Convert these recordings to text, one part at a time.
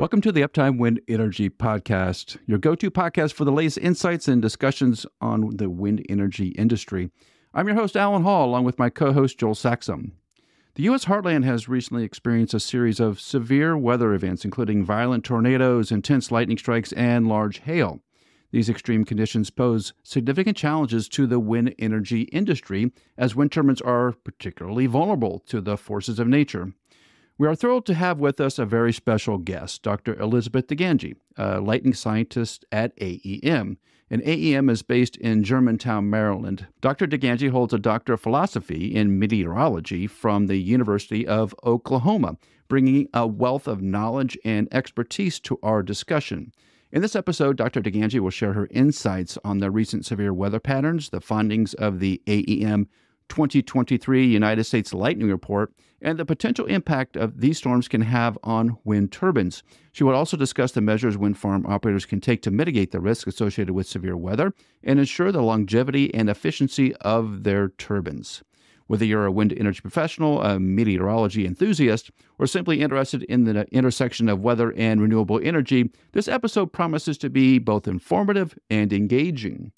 Welcome to the Uptime Wind Energy Podcast, your go-to podcast for the latest insights and discussions on the wind energy industry. I'm your host, Alan Hall, along with my co-host, Joel Saxum. The U.S. Heartland has recently experienced a series of severe weather events, including violent tornadoes, intense lightning strikes, and large hail. These extreme conditions pose significant challenges to the wind energy industry, as wind turbines are particularly vulnerable to the forces of nature. We are thrilled to have with us a very special guest, Dr. Elizabeth DiGangi, a lightning scientist at AEM. And AEM is based in Germantown, Maryland. Dr. DiGangi holds a Doctor of Philosophy in Meteorology from the University of Oklahoma, bringing a wealth of knowledge and expertise to our discussion. In this episode, Dr. DiGangi will share her insights on the recent severe weather patterns, the findings of the AEM 2023 United States Lightning Report, and the potential impact of these storms can have on wind turbines. She will also discuss the measures wind farm operators can take to mitigate the risk associated with severe weather and ensure the longevity and efficiency of their turbines. Whether you're a wind energy professional, a meteorology enthusiast, or simply interested in the intersection of weather and renewable energy, this episode promises to be both informative and engaging.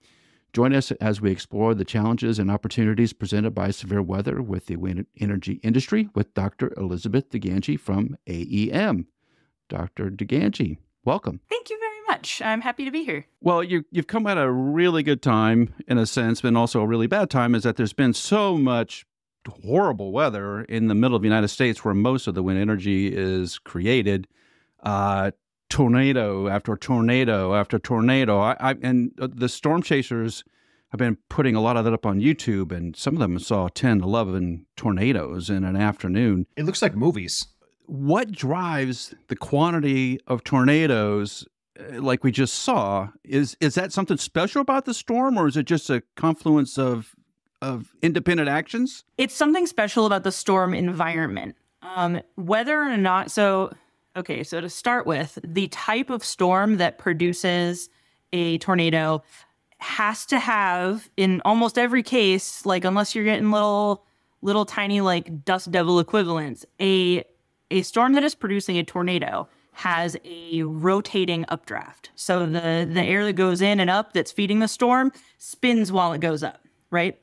Join us as we explore the challenges and opportunities presented by severe weather with the wind energy industry with Dr. Elizabeth DiGangi from AEM. Dr. DiGangi, welcome. Thank you very much. I'm happy to be here. Well, you've come at a really good time, in a sense, but also a really bad time, is that there's been so much horrible weather in the middle of the United States where most of the wind energy is created. Tornado after tornado after tornado. And the storm chasers have been putting a lot of that up on YouTube, and some of them saw 10, 11 tornadoes in an afternoon. It looks like movies. What drives the quantity of tornadoes like we just saw? Is that something special about the storm, or is it just a confluence of independent actions? It's something special about the storm environment. Whether or not, Okay, so to start with, the type of storm that produces a tornado has to have, in almost every case, like unless you're getting little tiny like dust devil equivalents, a storm that is producing a tornado has a rotating updraft. So the air that goes in and up that's feeding the storm spins while it goes up, right?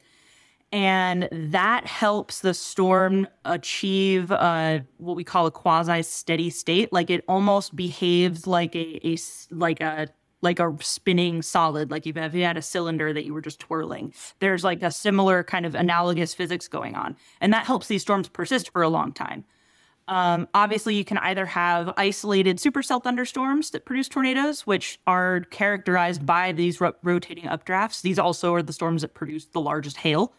And that helps the storm achieve what we call a quasi-steady state. Like it almost behaves like a spinning solid. Like if you had a cylinder that you were just twirling. There's like a similar kind of analogous physics going on, and that helps these storms persist for a long time. Obviously, you can either have isolated supercell thunderstorms that produce tornadoes, which are characterized by these rotating updrafts. These also are the storms that produce the largest hail.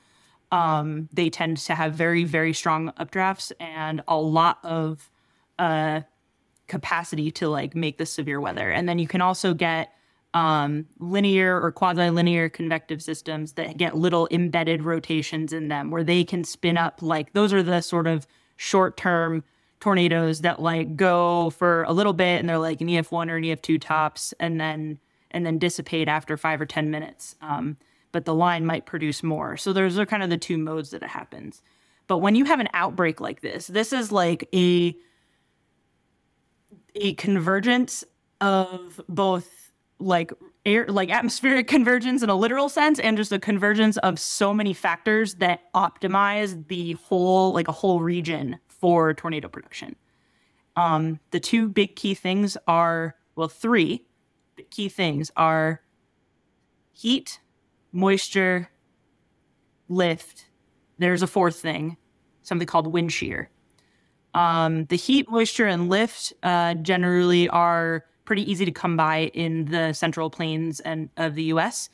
They tend to have very, very strong updrafts and a lot of capacity to like make the severe weather. And then you can also get linear or quasi-linear convective systems that get little embedded rotations in them where they can spin up. Like those are the sort of short-term tornadoes that like go for a little bit and they're like an EF1 or an EF2 tops and then dissipate after 5 or 10 minutes. But the line might produce more. So those are kind of the two modes that it happens. But when you have an outbreak like this is like a convergence of both like air, like atmospheric convergence in a literal sense, and just a convergence of so many factors that optimize the whole, like a whole region for tornado production. The two big key things are, well, three big key things are heat, moisture, lift. There's a fourth thing, something called wind shear. The heat, moisture, and lift generally are pretty easy to come by in the central plains of the U.S.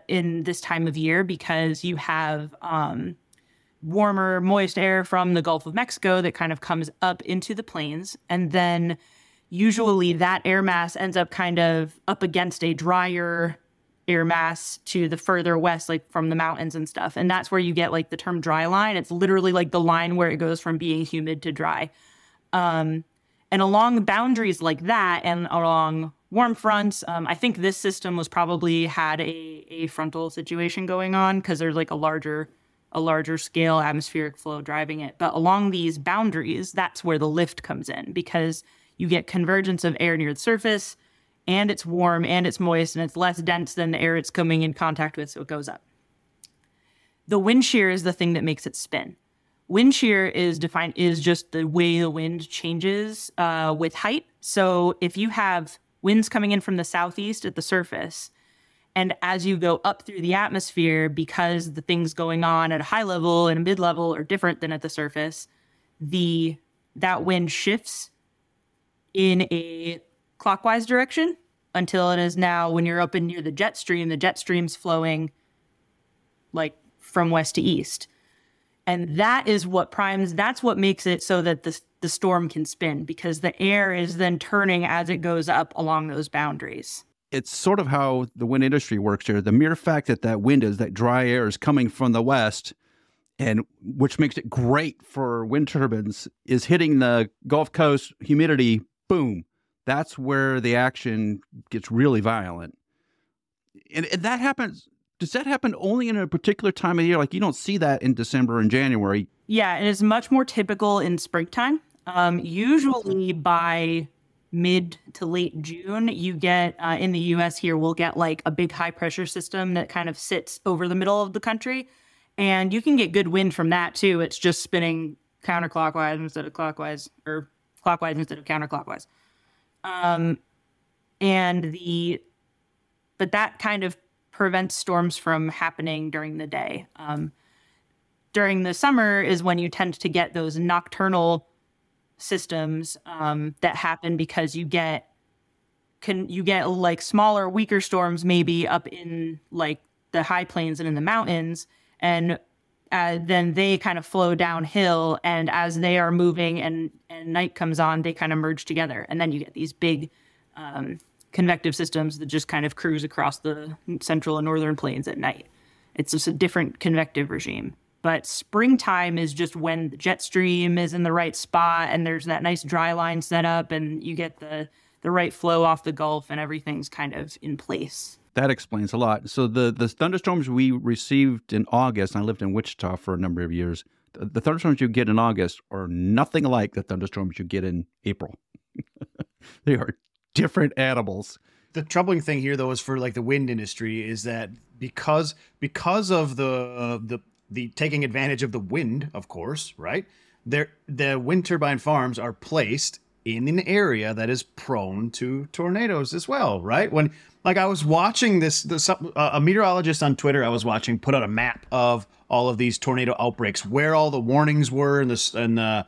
In this time of year because you have warmer, moist air from the Gulf of Mexico that kind of comes up into the plains. And then usually that air mass ends up kind of up against a drier air mass to the further west, like from the mountains and stuff. And that's where you get like the term dry line. It's literally like the line where it goes from being humid to dry. And along boundaries like that and along warm fronts, I think this system was probably had a frontal situation going on because there's like a larger scale atmospheric flow driving it. But along these boundaries, that's where the lift comes in because you get convergence of air near the surface, and it's warm and it's moist and it's less dense than the air it's coming in contact with, so it goes up. The wind shear is the thing that makes it spin. Wind shear is just the way the wind changes with height. So if you have winds coming in from the southeast at the surface, and as you go up through the atmosphere, because the things going on at a high level and a mid level are different than at the surface, that wind shifts in a clockwise direction until it is now, when you're up in near the jet stream's flowing like from west to east. And that's what makes it so that the storm can spin, because the air is then turning as it goes up along those boundaries. It's sort of how the wind industry works here. The mere fact that that dry air is coming from the west, and which makes it great for wind turbines, is hitting the Gulf Coast, humidity, boom. That's where the action gets really violent. And that happens. Does that happen only in a particular time of year? Like, you don't see that in December and January. Yeah, it is much more typical in springtime. Usually by mid to late June, you get, in the U.S. here, we'll get like a big high pressure system that kind of sits over the middle of the country. And you can get good wind from that too. It's just spinning counterclockwise instead of clockwise, or clockwise instead of counterclockwise. But that kind of prevents storms from happening during the day. During the summer is when you tend to get those nocturnal systems that happen, because you get like smaller, weaker storms maybe up in like the high plains and in the mountains, and then they kind of flow downhill, and as they are moving and night comes on, they kind of merge together, and then you get these big convective systems that just kind of cruise across the central and northern plains at night. It's just a different convective regime. But springtime is just when the jet stream is in the right spot and there's that nice dry line set up, and you get the right flow off the Gulf, and everything's kind of in place. That explains a lot. So the thunderstorms we received in August, and I lived in Wichita for a number of years, the thunderstorms you get in August are nothing like the thunderstorms you get in April. They are different animals. The troubling thing here, though, is for like the wind industry, is that because of the taking advantage of the wind, of course, right? The wind turbine farms are placed in an area that is prone to tornadoes as well, right? When, like, I was watching a meteorologist on Twitter I was watching put out a map of all of these tornado outbreaks, where all the warnings were, and the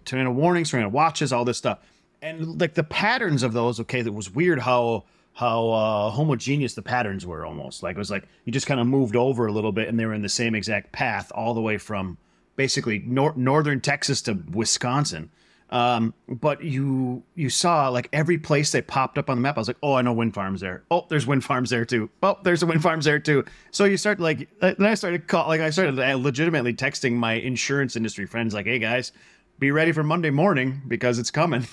tornado warnings, tornado watches, all this stuff. And like the patterns of those, okay, that was weird how homogeneous the patterns were almost. Like it was like you just kind of moved over a little bit and they were in the same exact path all the way from basically northern Texas to Wisconsin. But you saw like every place they popped up on the map. I was like, oh, I know wind farms there. Oh, there's wind farms there too. Oh, there's a wind farms there too. So you start like, then I started legitimately texting my insurance industry friends like, hey guys, be ready for Monday morning because it's coming.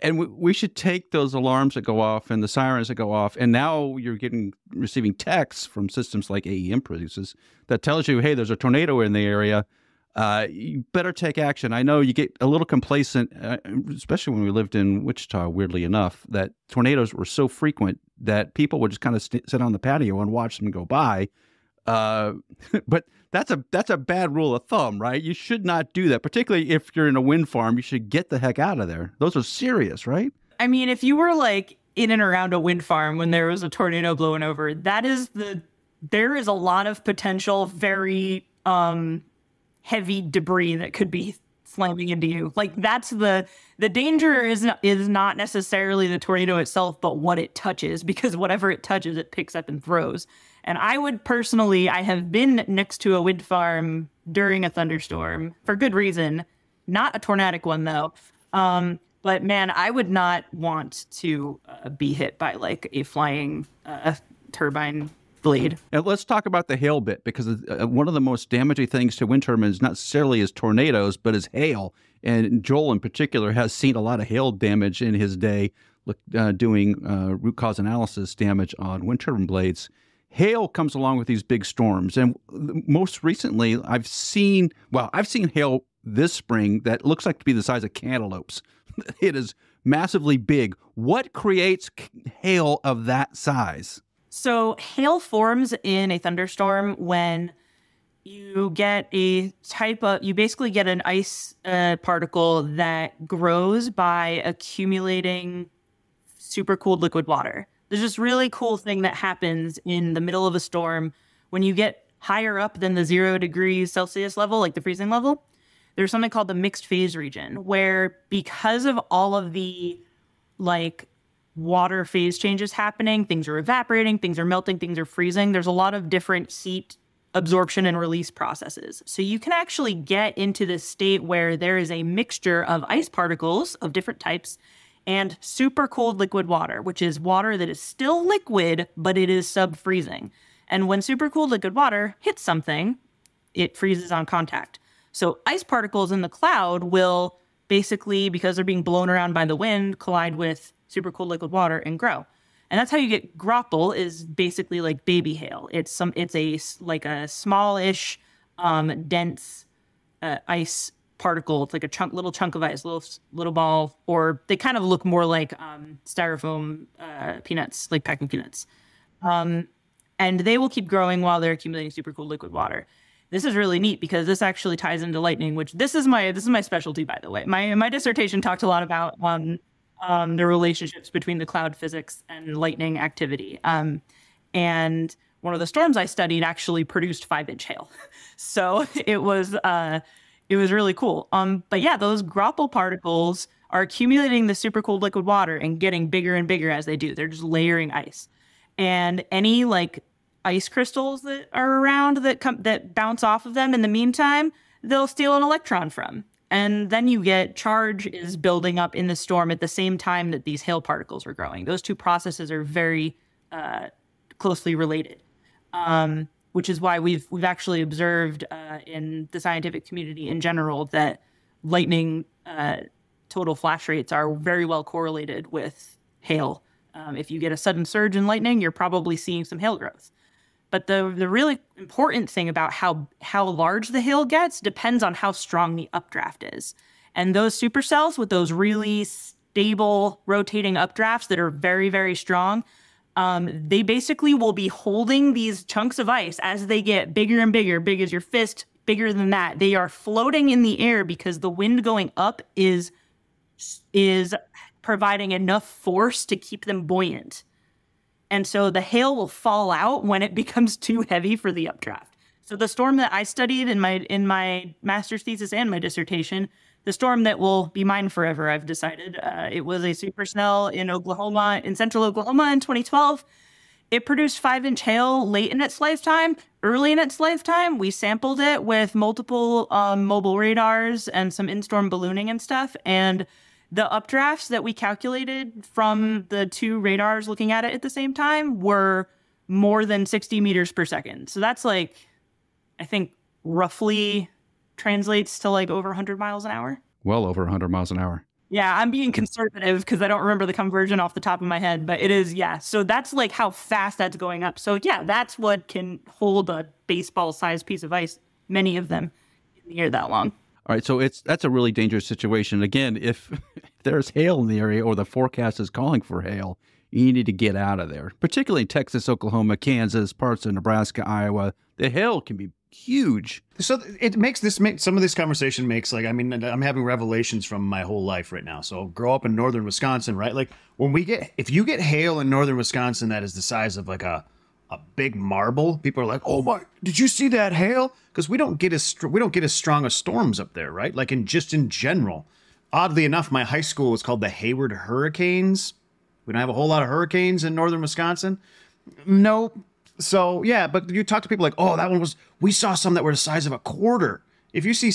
And we should take those alarms that go off and the sirens that go off. And now you're receiving texts from systems like AEM produces that tells you, hey, there's a tornado in the area. You better take action. I know you get a little complacent, especially when we lived in Wichita, weirdly enough, that tornadoes were so frequent that people would just kind of sit on the patio and watch them go by. But that's a bad rule of thumb, right? You should not do that, particularly if you're in a wind farm. You should get the heck out of there. Those are serious, right? I mean, if you were like in and around a wind farm when there was a tornado blowing over, there is a lot of potential very heavy debris that could be slamming into you. Like that's the danger is not necessarily the tornado itself, but what it touches, because whatever it touches, it picks up and throws. And I have been next to a wind farm during a thunderstorm for good reason, not a tornadic one though. But man, I would not want to be hit by like a flying turbine blade. And let's talk about the hail bit, because one of the most damaging things to wind turbines not necessarily is tornadoes, but is hail. And Joel in particular has seen a lot of hail damage in his day, doing root cause analysis damage on wind turbine blades. Hail comes along with these big storms. And most recently, I've seen hail this spring that looks like to be the size of cantaloupes. It is massively big. What creates hail of that size? So hail forms in a thunderstorm when you get you basically get an ice particle that grows by accumulating supercooled liquid water. There's this really cool thing that happens in the middle of a storm when you get higher up than the 0 degrees Celsius level, like the freezing level. There's something called the mixed phase region, where because of all of the like water phase changes happening, things are evaporating, things are melting, things are freezing. There's a lot of different heat absorption and release processes. So you can actually get into this state where there is a mixture of ice particles of different types and super cold liquid water, which is water that is still liquid, but it is sub-freezing. And when super cooled liquid water hits something, it freezes on contact. So ice particles in the cloud will basically, because they're being blown around by the wind, collide with super cooled liquid water and grow. And that's how you get graupel, is basically like baby hail. It's a smallish, dense ice particle. It's like a little chunk of ice, little ball, or they kind of look more like styrofoam peanuts, like packing peanuts. And they will keep growing while they're accumulating super cool liquid water. This is really neat because this actually ties into lightning, which this is my specialty, by the way. My dissertation talked a lot about the relationships between the cloud physics and lightning activity. And one of the storms I studied actually produced 5-inch hail. So it was really cool. But yeah, those graupel particles are accumulating the super cold liquid water and getting bigger and bigger as they do. They're just layering ice. And any like ice crystals that are around that bounce off of them in the meantime, they'll steal an electron from. And then you get charge is building up in the storm at the same time that these hail particles are growing. Those two processes are very closely related, which is why we've actually observed in the scientific community in general that lightning total flash rates are very well correlated with hail. If you get a sudden surge in lightning, you're probably seeing some hail growth. But the really important thing about how large the hail gets depends on how strong the updraft is. And those supercells with those really stable rotating updrafts that are very, very strong, they basically will be holding these chunks of ice as they get bigger and bigger, big as your fist, bigger than that. They are floating in the air because the wind going up is providing enough force to keep them buoyant. And so the hail will fall out when it becomes too heavy for the updraft. So the storm that I studied in my master's thesis and my dissertation, the storm that will be mine forever, I've decided, it was a supercell in central Oklahoma in 2012. It produced 5-inch hail late in its lifetime. Early in its lifetime, we sampled it with multiple mobile radars and some in-storm ballooning and stuff. And the updrafts that we calculated from the two radars looking at it at the same time were more than 60 meters per second. So that's like, I think roughly translates to like over 100 miles an hour. Well over 100 miles an hour. Yeah, I'm being conservative because I don't remember the conversion off the top of my head, but it is, yeah. So that's like how fast that's going up. So yeah, that's what can hold a baseball-sized piece of ice, many of them, in the air that long. All right, so that's a really dangerous situation. Again, if there's hail in the area or the forecast is calling for hail, you need to get out of there, particularly Texas, Oklahoma, Kansas, parts of Nebraska, Iowa. The hail can be huge. So some of this conversation makes like, I mean, I'm having revelations from my whole life right now. So grow up in northern Wisconsin, right? Like if you get hail in northern Wisconsin that is the size of like a big marble, people are like, "Oh my, did you see that hail?" Because we don't get as strong as storms up there, right? Like in general. Oddly enough, my high school was called the Hayward Hurricanes. We don't have a whole lot of hurricanes in northern Wisconsin. No. So yeah, but you talk to people like, "Oh, we saw some that were the size of a quarter." If you see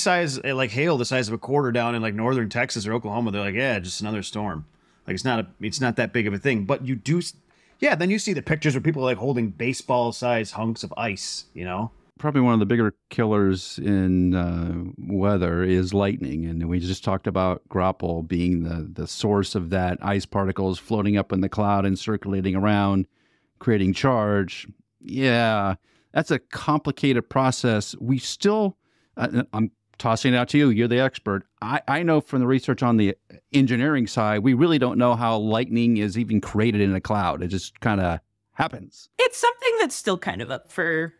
like hail the size of a quarter down in like northern Texas or Oklahoma, they're like, "Yeah, just another storm." Like it's not that big of a thing. But you do. Yeah, then you see the pictures where people are like holding baseball-sized hunks of ice, you know? Probably one of the bigger killers in weather is lightning. And we just talked about graupel being the source of that, ice particles floating up in the cloud and circulating around, creating charge. Yeah, that's a complicated process. We still, I'm tossing it out to you. You're the expert. I know from the research on the engineering side, we really don't know how lightning is even created in a cloud. It just kind of happens. It's something that's still kind of up for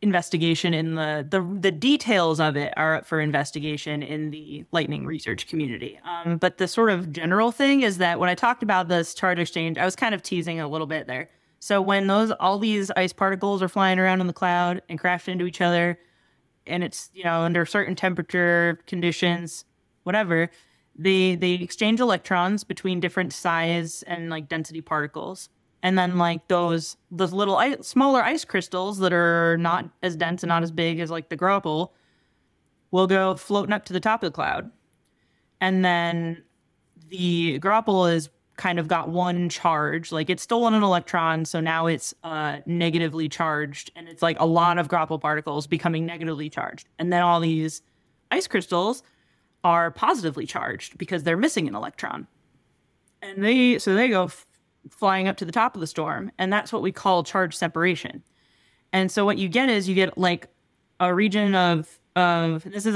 investigation in the details of it are up for investigation in the lightning research community. But the sort of general thing is that when I talked about this charge exchange, I was kind of teasing a little bit there. So when all these ice particles are flying around in the cloud and crash into each other, and it's, under certain temperature conditions, whatever, they exchange electrons between different size and like density particles. And then like those little smaller ice crystals that are not as dense and not as big as like the graupel will go floating up to the top of the cloud. And then the graupel is kind of got one charge, like it's stolen an electron. So now it's negatively charged, and it's like a lot of graupel particles becoming negatively charged. And then all these ice crystals are positively charged because they're missing an electron. And they go flying up to the top of the storm, and that's what we call charge separation. And so what you get is like a region of this is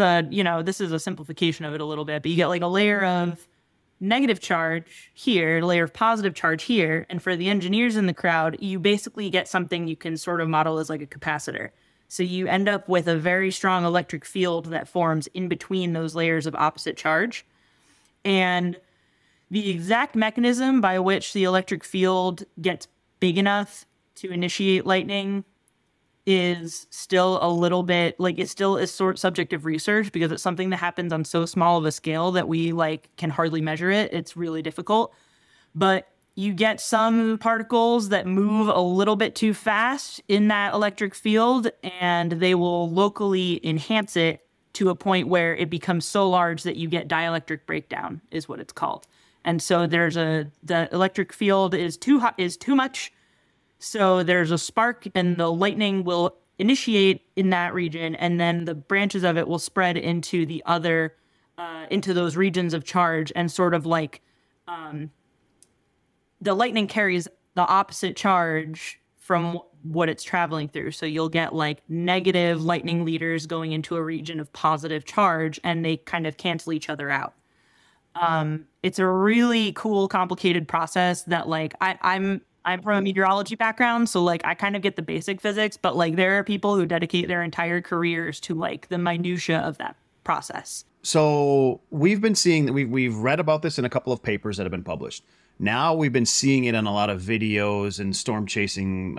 a simplification of it a little bit, but you get like a layer of negative charge here, a layer of positive charge here, and for the engineers in the crowd, you basically get something you can sort of model as like a capacitor. So you end up with a very strong electric field that forms in between those layers of opposite charge. And the exact mechanism by which the electric field gets big enough to initiate lightning is still a little bit, like, it still is sort of subject of research because it's something that happens on so small of a scale that we like can hardly measure it. It's really difficult. But you get some particles that move a little bit too fast in that electric field, and they will locally enhance it to a point where it becomes so large that you get dielectric breakdown, is what it's called. And so the electric field is too much. So there's a spark, and the lightning will initiate in that region, and then the branches of it will spread into the other, into those regions of charge, and sort of like the lightning carries the opposite charge from what it's traveling through. So you'll get like negative lightning liters going into a region of positive charge, and they kind of cancel each other out. It's a really cool, complicated process that like I'm from a meteorology background, so like I kind of get the basic physics, but like there are people who dedicate their entire careers to like the minutia of that process. So we've been seeing that we've read about this in a couple of papers that have been published. Now we've been seeing it on a lot of videos and storm chasing,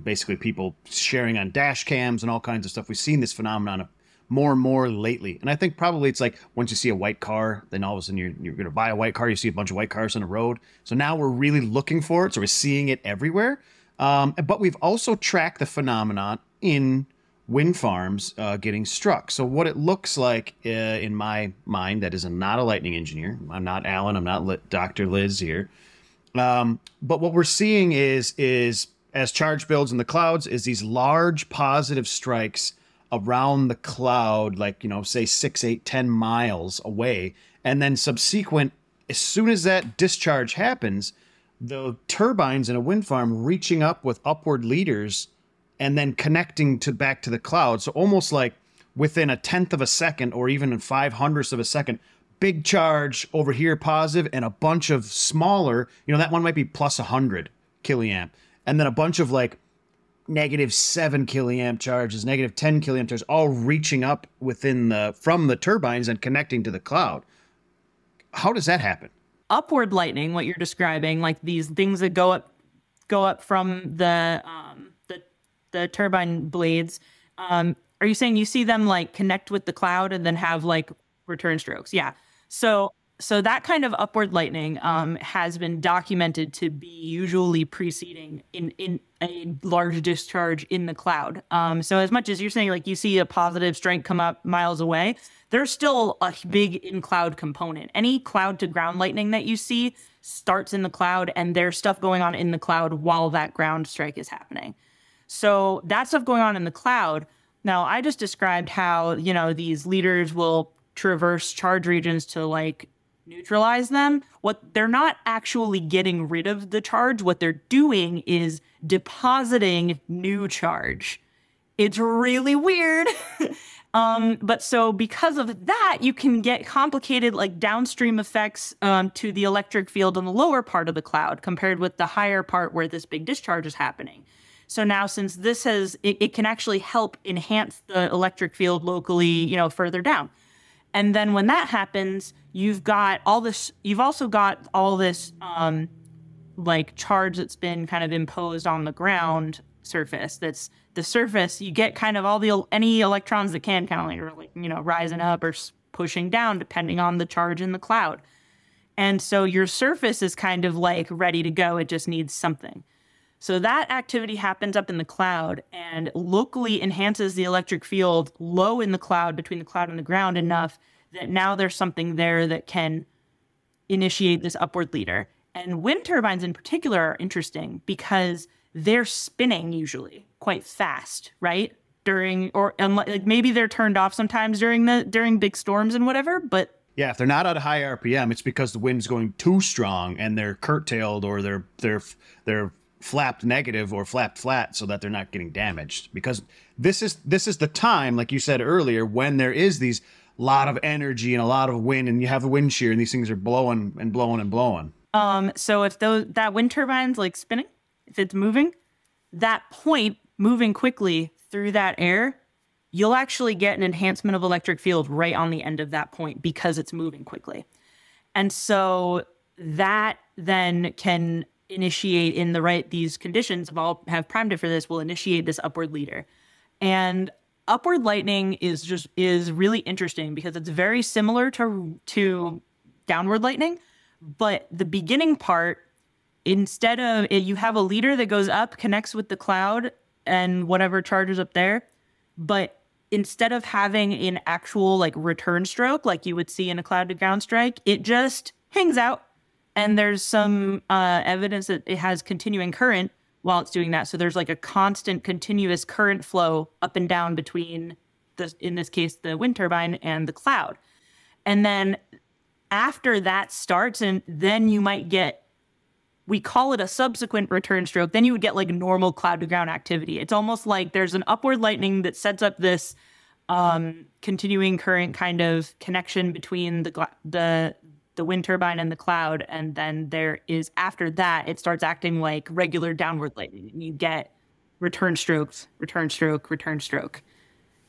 basically people sharing on dash cams and all kinds of stuff. We've seen this phenomenon more and more lately. And I think probably it's like once you see a white car, then all of a sudden you're going to buy a white car. You see a bunch of white cars on the road. So now we're really looking for it. So we're seeing it everywhere. But we've also tracked the phenomenon in wind farms getting struck. So what it looks like in my mind, that is not a lightning engineer. I'm not Alan. I'm not Dr. Liz here. But what we're seeing is as charge builds in the clouds is these large positive strikes around the cloud, like, say 6, 8, 10 miles away. And then subsequent, as soon as that discharge happens, the turbines in a wind farm reaching up with upward leaders and then connecting back to the cloud. So almost like within a 1/10 of a second or even in 5/100ths of a second, big charge over here positive and a bunch of smaller, that one might be plus 100 killiamp. And then a bunch of like -7 killiamp charges, -10 killiamp charges, all reaching up from the turbines and connecting to the cloud. How does that happen? Upward lightning, what you're describing, like these things that go up from the turbine blades. Are you saying you see them like connect with the cloud and then have like return strokes? Yeah. So that kind of upward lightning has been documented to be usually preceding in a large discharge in the cloud. So as much as you're saying like you see a positive strike come up miles away, there's still a big in-cloud component. Any cloud-to-ground lightning that you see starts in the cloud, and there's stuff going on in the cloud while that ground strike is happening. So that stuff going on in the cloud. Now, I just described how, these leaders will traverse charge regions to like neutralize them. What they're not actually getting rid of the charge. What they're doing is depositing new charge. It's really weird. But so because of that, you can get complicated like downstream effects to the electric field in the lower part of the cloud compared with the higher part where this big discharge is happening. So now since this it can actually help enhance the electric field locally, you know, further down. And then when that happens, you've also got all this like charge that's been kind of imposed on the ground surface. That's the surface. You get kind of any electrons that can kind of like, you know, rising up or pushing down depending on the charge in the cloud. And so your surface is kind of like ready to go. It just needs something. So that activity happens up in the cloud and locally enhances the electric field low in the cloud, between the cloud and the ground, enough that now there's something there that can initiate this upward leader. And wind turbines in particular are interesting because they're spinning usually quite fast, right? Like maybe they're turned off sometimes during big storms and whatever, but yeah, if they're not at a high RPM, it's because the wind's going too strong and they're curtailed or they're flapped negative or flapped flat so that they're not getting damaged. Because this is the time, like you said earlier, when there is these lot of energy and a lot of wind, and you have a wind shear, and these things are blowing and blowing and blowing. So if that wind turbine's like spinning, if it's moving, that point moving quickly through that air, you'll actually get an enhancement of electric field right on the end of that point because it's moving quickly. And so that then can initiate these conditions have primed it for this, will initiate this upward leader. And upward lightning is really interesting because it's very similar to downward lightning, but the beginning part, instead of you have a leader that goes up, connects with the cloud and whatever charges up there, but instead of having an actual like return stroke like you would see in a cloud to ground strike, it just hangs out. And there's some evidence that it has continuing current while it's doing that. So there's like a constant continuous current flow up and down between in this case, the wind turbine and the cloud. And then after that starts, and then you might get, we call it a subsequent return stroke, then you would get like normal cloud to ground activity. It's almost like there's an upward lightning that sets up this continuing current kind of connection between the wind turbine and the cloud, and then there is, after that, it starts acting like regular downward lightning, and you get return strokes, return stroke, return stroke.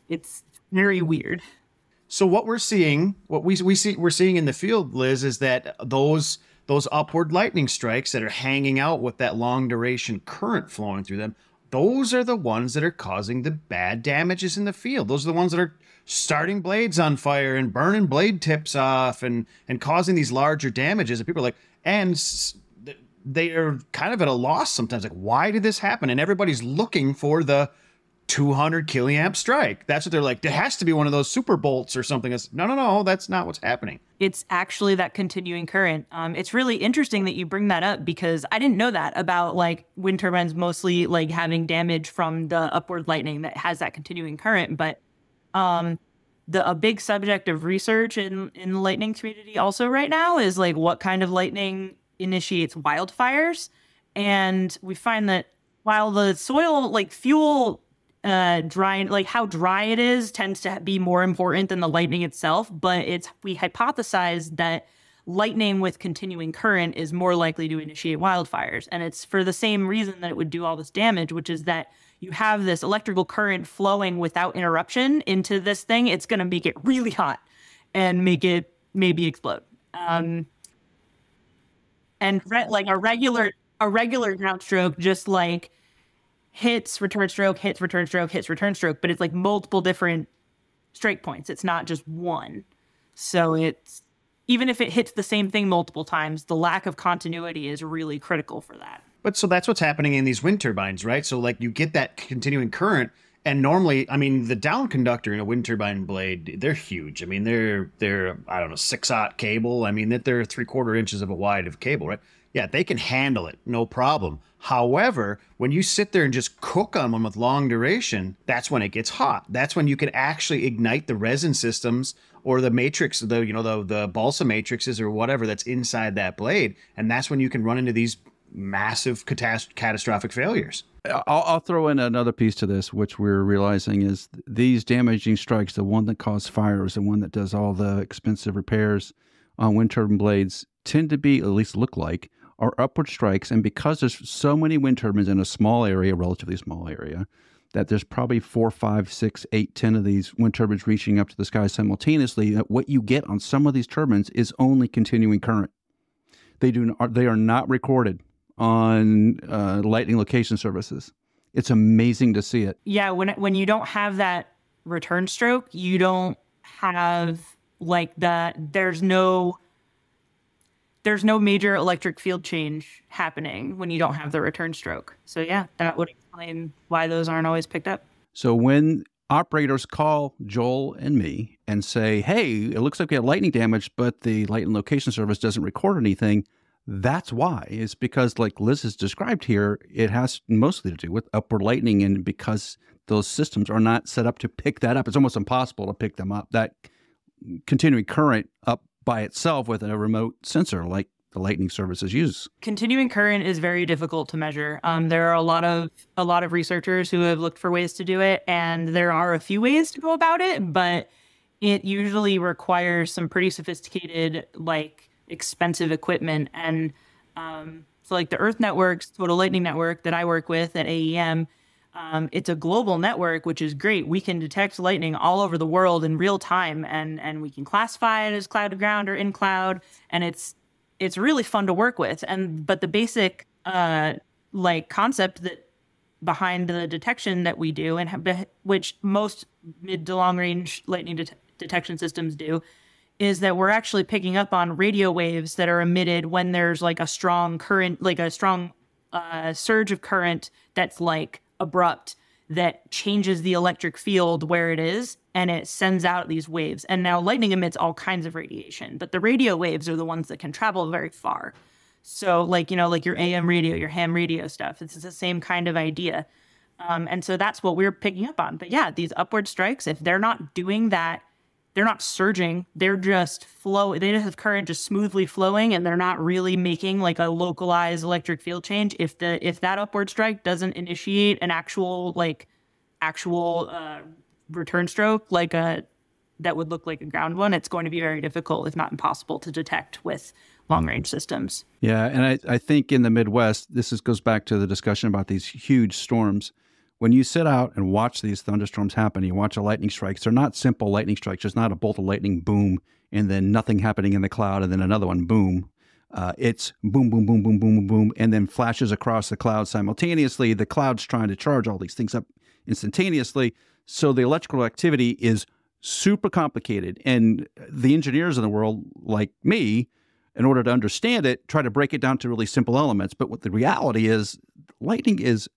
It's very weird. So what we're seeing in the field, Liz, is that those upward lightning strikes that are hanging out with that long duration current flowing through them, those are the ones that are causing the bad damages in the field. Those are the ones that are starting blades on fire and burning blade tips off and causing these larger damages. And people are like, and they are kind of at a loss sometimes. Like, why did this happen? And everybody's looking for the 200 killiamp strike. That's what they're like. There has to be one of those super bolts or something. No, that's not what's happening. It's actually that continuing current. It's really interesting that you bring that up because I didn't know that about like wind turbines mostly like having damage from the upward lightning that has that continuing current. But a big subject of research in the lightning community also right now is like what kind of lightning initiates wildfires. And we find that while the soil, like fuel, dry, like how dry it is tends to be more important than the lightning itself, but we hypothesized that lightning with continuing current is more likely to initiate wildfires. And it's for the same reason that it would do all this damage, which is that you have this electrical current flowing without interruption into this thing. It's going to make it really hot and make it maybe explode. Like a regular ground stroke just like hits return stroke, hits return stroke, hits return stroke, but it's like multiple different strike points. It's not just one. So it's, even if it hits the same thing multiple times, the lack of continuity is really critical for that. But so that's what's happening in these wind turbines, right? So like you get that continuing current, and normally, I mean, the down conductor in a wind turbine blade, they're huge. I mean, they're I don't know, 6/0 cable. I mean, that they're 3/4 inches of a wide of cable, right? Yeah, they can handle it, no problem. However, when you sit there and just cook on them with long duration, that's when it gets hot. That's when you can actually ignite the resin systems or the matrix, the balsa matrices or whatever that's inside that blade. And that's when you can run into these massive catastrophic failures. I'll throw in another piece to this, which we're realizing is these damaging strikes, the one that cause fires, the one that does all the expensive repairs on wind turbine blades, tend to be, at least look like, are upward strikes. And because there's so many wind turbines in a small area, relatively small area, that there's probably 4, 5, 6, 8, 10 of these wind turbines reaching up to the sky simultaneously, what you get on some of these turbines is only continuing current. They are not recorded on lightning location services. It's amazing to see it. Yeah, when you don't have that return stroke, you don't have like that. There's no major electric field change happening when you don't have the return stroke. So yeah, that would explain why those aren't always picked up. So when operators call Joel and me and say, hey, it looks like we had lightning damage, but the lightning location service doesn't record anything, that's why. It's because, like Liz has described here, it has mostly to do with upward lightning, and because those systems are not set up to pick that up, it's almost impossible to pick them up. That continuing current up by itself with a remote sensor like the lightning services use. Continuing current is very difficult to measure. There are a lot of researchers who have looked for ways to do it, and there are a few ways to go about it, but it usually requires some pretty sophisticated, like, expensive equipment. And so like the Earth Network's Total Lightning Network that I work with at AEM, it's a global network, which is great. We can detect lightning all over the world in real time, and we can classify it as cloud to ground or in cloud, and it's really fun to work with. But the basic like concept that behind the detection that we do, and which most mid to long range lightning detection systems do, is that we're actually picking up on radio waves that are emitted when there's like a strong current, like a strong surge of current that's like abrupt, that changes the electric field where it is, and it sends out these waves. And now lightning emits all kinds of radiation, but the radio waves are the ones that can travel very far. So like, like your AM radio, your ham radio stuff, it's the same kind of idea. And so that's what we're picking up on. But yeah, these upward strikes, if they're not doing that, they're not surging, they're just they just have current just smoothly flowing, and they're not really making like a localized electric field change. If that upward strike doesn't initiate an actual return stroke, like that would look like a ground one, it's going to be very difficult, if not impossible, to detect with long range systems. Yeah, and I think in the Midwest, goes back to the discussion about these huge storms. When you sit out and watch these thunderstorms happen, you watch a lightning strikes, they're not simple lightning strikes. There's not a bolt of lightning, boom, and then nothing happening in the cloud, and then another one, boom. It's boom, boom, boom, boom, boom, boom, and then flashes across the cloud simultaneously. The cloud's trying to charge all these things up instantaneously. So the electrical activity is super complicated. And the engineers in the world, like me, in order to understand it, try to break it down to really simple elements. But what the reality is, lightning is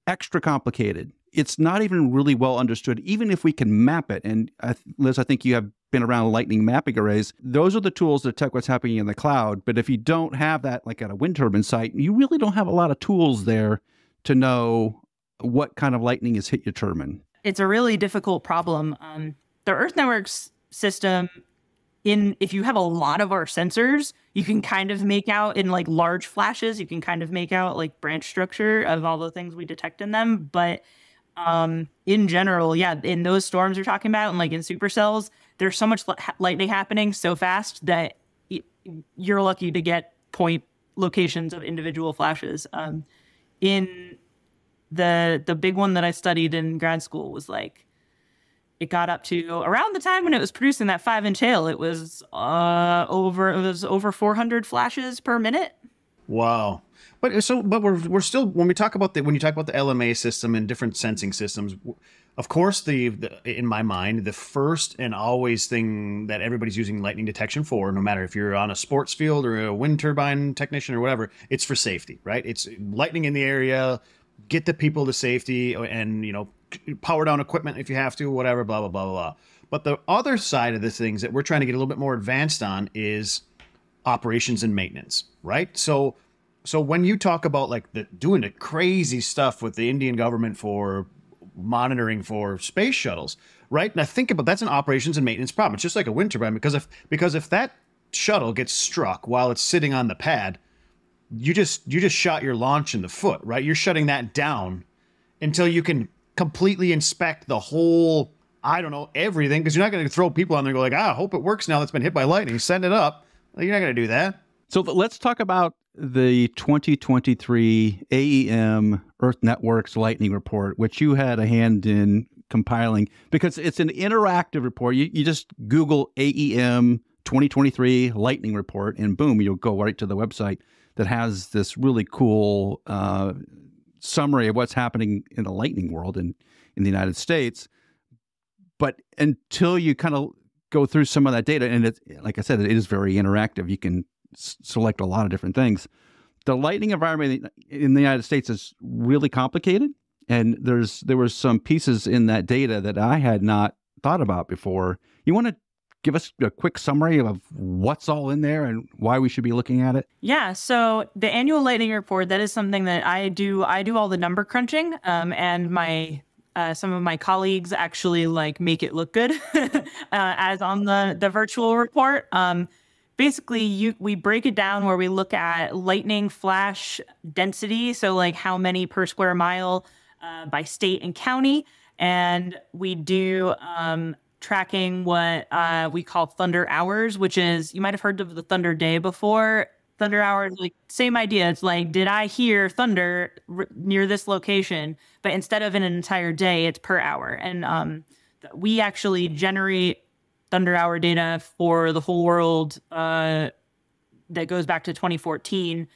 extra complicated. It's not even really well understood, even if we can map it. And Liz, I think you have been around lightning mapping arrays. Those are the tools that detect what's happening in the cloud. But if you don't have that, like at a wind turbine site, you really don't have a lot of tools there to know what kind of lightning has hit your turbine. It's a really difficult problem. The Earth Network's system, if you have a lot of our sensors, you can kind of make out in like large flashes, you can kind of make out like branch structure of all the things we detect in them. But in general, yeah, in those storms you're talking about, and like in supercells, there's so much lightning happening so fast that you're lucky to get point locations of individual flashes. In the big one that I studied in grad school was like, it got up to around the time when it was producing that 5-inch hail, it was over 400 flashes per minute. Wow. But we're still, when you talk about the LMA system and different sensing systems, of course, in my mind, the first and always thing that everybody's using lightning detection for, no matter if you're on a sports field or a wind turbine technician or whatever, it's for safety, right? It's lightning in the area, get the people to safety, and power down equipment if you have to, whatever, blah, blah, blah, blah, blah. But the other side of the things that we're trying to get a little bit more advanced on is operations and maintenance, right? So when you talk about like doing the crazy stuff with the Indian government for monitoring for space shuttles, right? And I think about that's an operations and maintenance problem. It's just like a wind turbine, because if that shuttle gets struck while it's sitting on the pad, you just shot your launch in the foot, right? You're shutting that down until you can completely inspect the whole, I don't know, everything, because you're not going to throw people on there and go like, I hope it works now that's been hit by lightning. Send it up. Well, you're not going to do that. So let's talk about the 2023 AEM Earth Networks Lightning Report, which you had a hand in compiling, because it's an interactive report. You just Google AEM 2023 Lightning Report, and boom, you'll go right to the website that has this really cool summary of what's happening in the lightning world in the United States. But until you kind of go through some of that data, and it's, like I said, it is very interactive. You can select a lot of different things. The lightning environment in the United States is really complicated, and there were some pieces in that data that I had not thought about before. You want to give us a quick summary of what's all in there and why we should be looking at it? Yeah, so the annual lightning report, that is something that I do. I do all the number crunching, and my some of my colleagues actually like make it look good as on the virtual report. Basically, we break it down where we look at lightning flash density, so like how many per square mile by state and county, and we do tracking what we call thunder hours, which is, you might have heard of the thunder day before. Thunder hours, like same idea. It's like, did I hear thunder near this location? But instead of in an entire day, it's per hour. And we actually generate thunder hour data for the whole world that goes back to 2014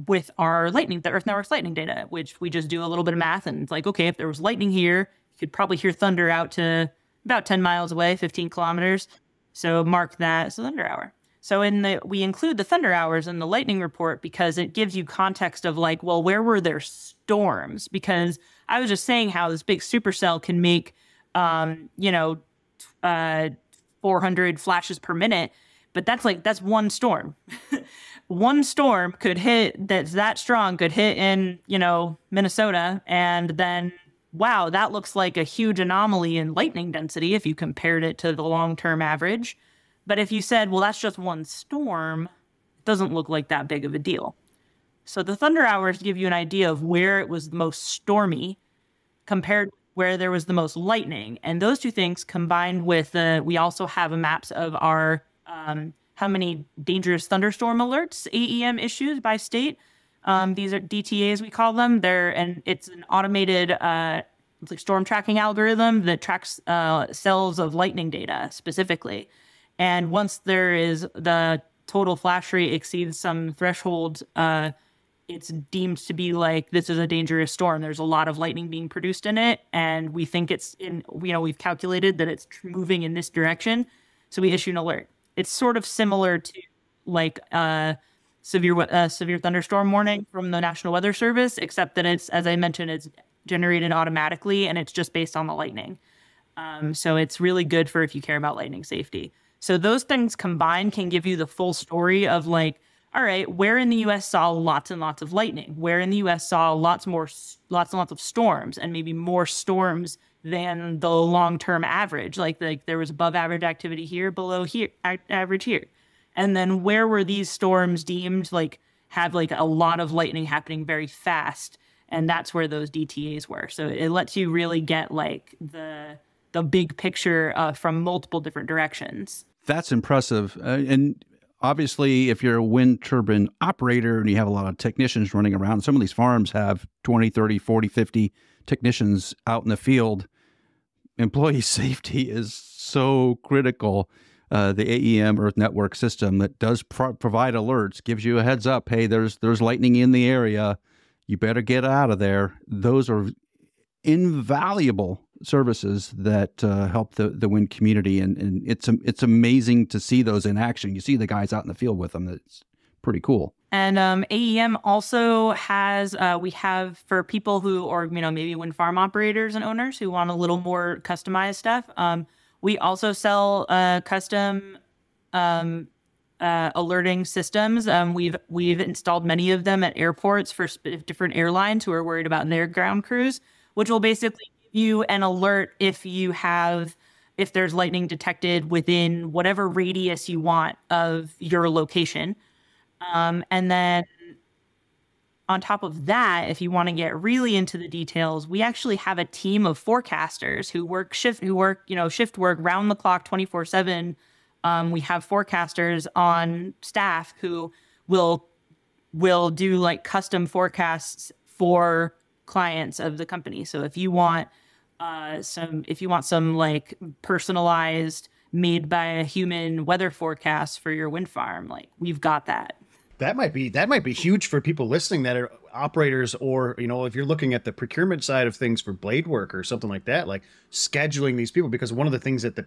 with our lightning, the Earth Networks lightning data, which we just do a little bit of math. And it's like, okay, if there was lightning here, you could probably hear thunder out to about 10 miles away, 15 kilometers. So mark that as a thunder hour. So we include the thunder hours in the lightning report because it gives you context of like, well, where were there storms? Because I was just saying how this big supercell can make, 400 flashes per minute, but that's one storm. One storm could hit that's that strong could hit in, Minnesota, and then wow, that looks like a huge anomaly in lightning density if you compared it to the long-term average. But if you said, well, that's just one storm, it doesn't look like that big of a deal. So the thunder hours give you an idea of where it was the most stormy compared to where there was the most lightning. And those two things combined with we also have a maps of our how many dangerous thunderstorm alerts AEM issues by state. These are DTAs, we call them. It's an automated storm tracking algorithm that tracks cells of lightning data specifically. And once there is the total flash rate exceeds some threshold, it's deemed to be like, this is a dangerous storm. There's a lot of lightning being produced in it. And we think we've calculated that it's moving in this direction. So we issue an alert. It's sort of similar to like severe thunderstorm warning from the National Weather Service, except that it's, as I mentioned, it's generated automatically and it's just based on the lightning. So it's really good for if you care about lightning safety. So those things combined can give you the full story of like, all right, where in the U.S. saw lots and lots of lightning, where in the U.S. saw lots and lots of storms, and maybe more storms than the long-term average. Like there was above average activity here, below here, average here. And then where were these storms deemed like have like a lot of lightning happening very fast? And that's where those DTAs were. So it lets you really get like the big picture from multiple different directions. That's impressive. And obviously, if you're a wind turbine operator and you have a lot of technicians running around, some of these farms have 20, 30, 40, 50 technicians out in the field. Employee safety is so critical. The AEM Earth Network system that does provide alerts, gives you a heads up. Hey, there's lightning in the area. You better get out of there. Those are invaluable services that help the wind community, and it's amazing to see those in action. You see the guys out in the field with them. That's pretty cool. And AEM also has we have for people who, or maybe wind farm operators and owners who want a little more customized stuff. We also sell custom alerting systems. We've installed many of them at airports for different airlines who are worried about their ground crews, which will basically give you an alert if there's lightning detected within whatever radius you want of your location. And then on top of that, if you want to get really into the details, we actually have a team of forecasters who work shift work round the clock 24/7. We have forecasters on staff who will do like custom forecasts for clients of the company. So if you want some like personalized, made by a human weather forecast for your wind farm, like we've got that. That might be huge for people listening that are operators, or, you know, if you're looking at the procurement side of things for blade work or something like that, like scheduling these people, because one of the things that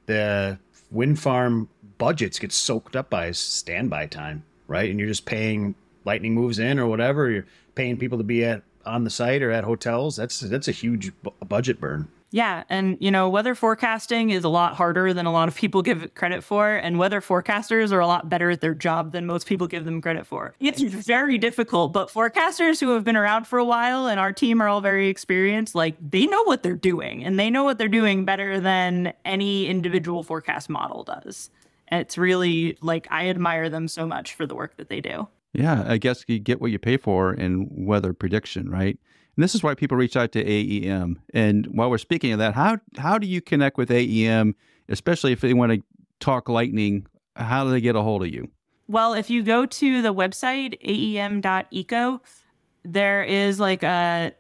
the wind farm budgets get soaked up by is standby time, right? And you're just paying lightning moves in or whatever. You're paying people to be on the site or at hotels. That's a huge budget burn. Yeah. And, you know, weather forecasting is a lot harder than a lot of people give it credit for. And weather forecasters are a lot better at their job than most people give them credit for. It's very difficult, but forecasters who have been around for a while, and our team are all very experienced, like they know what they're doing, and they know what they're doing better than any individual forecast model does. And it's really like, I admire them so much for the work that they do. Yeah, I guess you get what you pay for in weather prediction, right? And this is why people reach out to AEM. And while we're speaking of that, how do you connect with AEM, especially if they want to talk lightning? How do they get a hold of you? Well, if you go to the website, aem.eco, there is like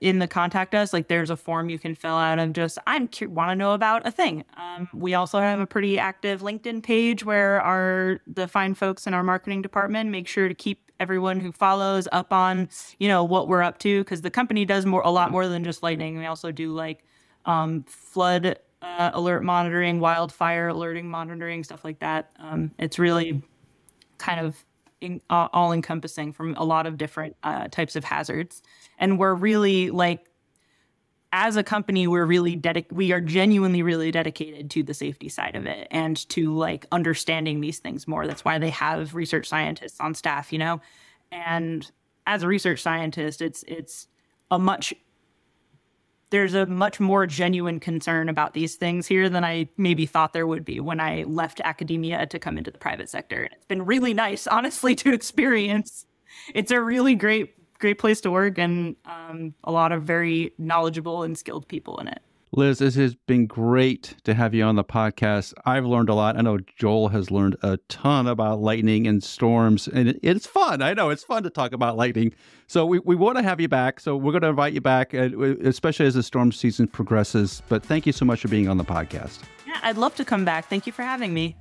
in the contact us, like there's a form you can fill out of just, want to know about a thing. We also have a pretty active LinkedIn page where the fine folks in our marketing department make sure to keep everyone who follows up on, you know, what we're up to, because the company does a lot more than just lightning. We also do like flood alert monitoring, wildfire alerting monitoring, stuff like that. It's really kind of all encompassing from a lot of different types of hazards. And we're really like, as a company, we are genuinely really dedicated to the safety side of it and to like understanding these things more. That's why they have research scientists on staff, you know. And as a research scientist, there's a much more genuine concern about these things here than I maybe thought there would be when I left academia to come into the private sector. And it's been really nice, honestly, to experience. It's a really great place to work, and a lot of very knowledgeable and skilled people in it. Liz, this has been great to have you on the podcast. I've learned a lot. I know Joel has learned a ton about lightning and storms, and it's fun. I know it's fun to talk about lightning. So we want to have you back. So we're going to invite you back, especially as the storm season progresses. But thank you so much for being on the podcast. Yeah, I'd love to come back. Thank you for having me.